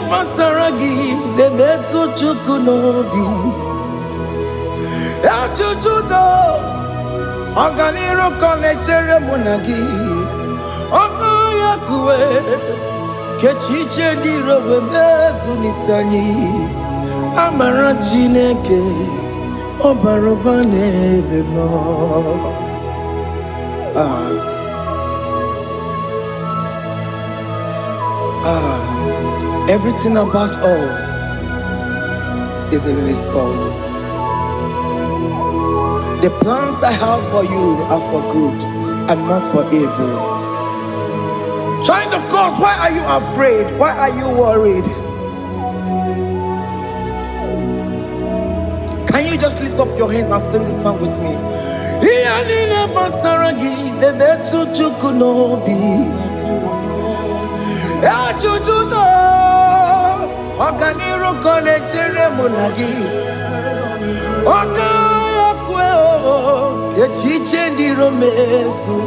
pasaragi de betu chukunobi. Ajujudo Oganiro konechere monagi. Oya kuwe kechiche dirowe bezu nisani. Amara Chineke obaroba nebe no. Everything about us is in His thoughts. The plans I have for you are for good and not for evil. Child of God, why are you afraid? Why are you worried? Can you just lift up your hands and sing this song with me? Oganiro konechere monagi. Okaya kweo kechiche ndiro mesu.